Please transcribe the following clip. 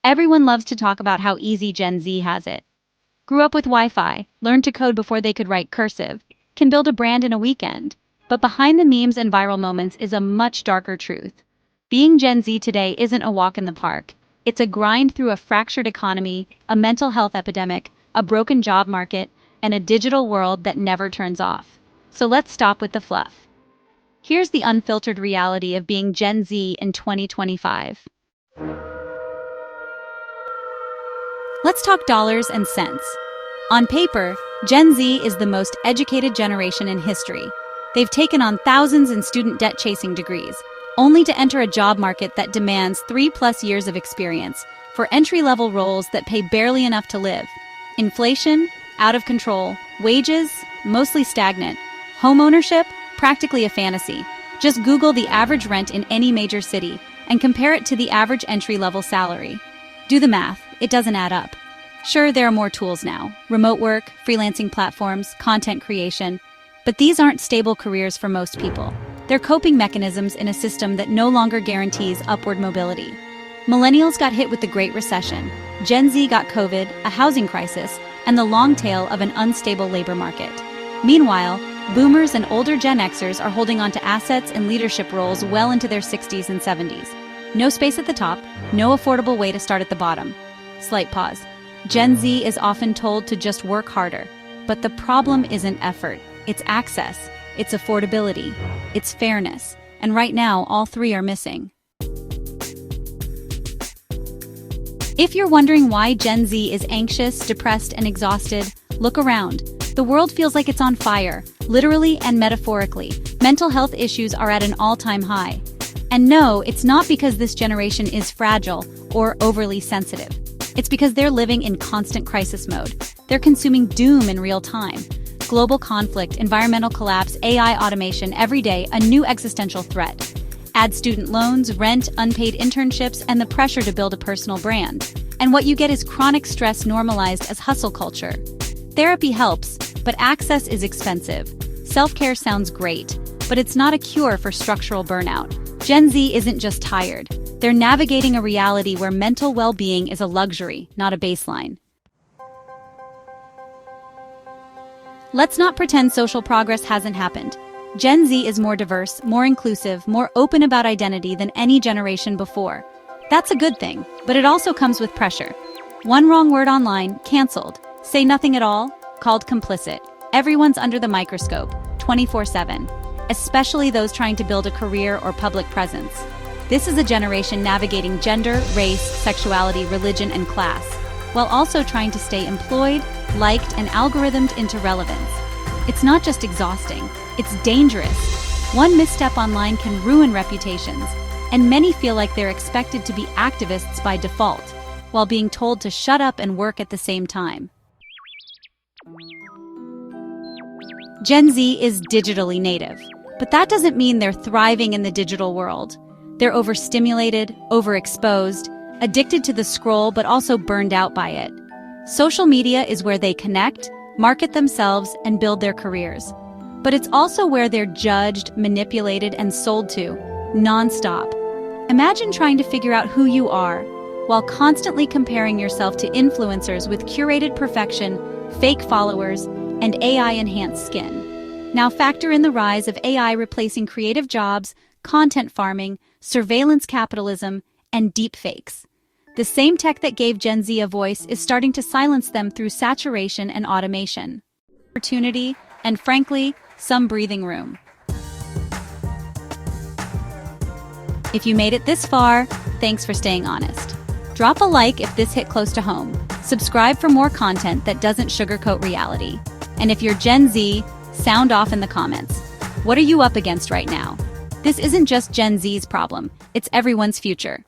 Everyone loves to talk about how easy Gen Z has it. Grew up with Wi-Fi, learned to code before they could write cursive, can build a brand in a weekend. But behind the memes and viral moments is a much darker truth. Being Gen Z today isn't a walk in the park. It's a grind through a fractured economy, a mental health epidemic, a broken job market, and a digital world that never turns off. So let's stop with the fluff. Here's the unfiltered reality of being Gen Z in 2025. Let's talk dollars and cents. On paper, Gen Z is the most educated generation in history. They've taken on thousands in student debt-chasing degrees, only to enter a job market that demands 3+ years of experience for entry-level roles that pay barely enough to live. Inflation, out of control. Wages, mostly stagnant. Home ownership, practically a fantasy. Just Google the average rent in any major city and compare it to the average entry-level salary. Do the math, it doesn't add up. Sure, there are more tools now. Remote work, freelancing platforms, content creation. But these aren't stable careers for most people. They're coping mechanisms in a system that no longer guarantees upward mobility. Millennials got hit with the Great Recession. Gen Z got COVID, a housing crisis, and the long tail of an unstable labor market. Meanwhile, boomers and older Gen Xers are holding on to assets and leadership roles well into their 60s and 70s. No space at the top, no affordable way to start at the bottom. Slight pause. Gen Z is often told to just work harder. But the problem isn't effort, it's access, it's affordability, it's fairness. And right now, all three are missing. If you're wondering why Gen Z is anxious, depressed, and exhausted, look around. The world feels like it's on fire, literally and metaphorically. Mental health issues are at an all-time high. And no, it's not because this generation is fragile or overly sensitive. It's because they're living in constant crisis mode. They're consuming doom in real time. Global conflict, environmental collapse, AI automation, every day a new existential threat. Add student loans, rent, unpaid internships, and the pressure to build a personal brand. And what you get is chronic stress normalized as hustle culture. Therapy helps, but access is expensive. Self-care sounds great, but it's not a cure for structural burnout. Gen Z isn't just tired. They're navigating a reality where mental well-being is a luxury, not a baseline. Let's not pretend social progress hasn't happened. Gen Z is more diverse, more inclusive, more open about identity than any generation before. That's a good thing, but it also comes with pressure. One wrong word online, canceled. Say nothing at all, called complicit. Everyone's under the microscope, 24/7, especially those trying to build a career or public presence. This is a generation navigating gender, race, sexuality, religion, and class, while also trying to stay employed, liked, and algorithmed into relevance. It's not just exhausting, it's dangerous. One misstep online can ruin reputations, and many feel like they're expected to be activists by default, while being told to shut up and work at the same time. Gen Z is digitally native, but that doesn't mean they're thriving in the digital world. They're overstimulated, overexposed, addicted to the scroll, but also burned out by it. Social media is where they connect, market themselves, and build their careers. But it's also where they're judged, manipulated, and sold to, non-stop. Imagine trying to figure out who you are, while constantly comparing yourself to influencers with curated perfection, fake followers, and AI-enhanced skin. Now factor in the rise of AI replacing creative jobs, content farming, surveillance capitalism, and deepfakes. The same tech that gave Gen Z a voice is starting to silence them through saturation and automation. Opportunity, and frankly, some breathing room. If you made it this far, thanks for staying honest. Drop a like if this hit close to home. Subscribe for more content that doesn't sugarcoat reality. And if you're Gen Z, sound off in the comments. What are you up against right now? This isn't just Gen Z's problem, it's everyone's future.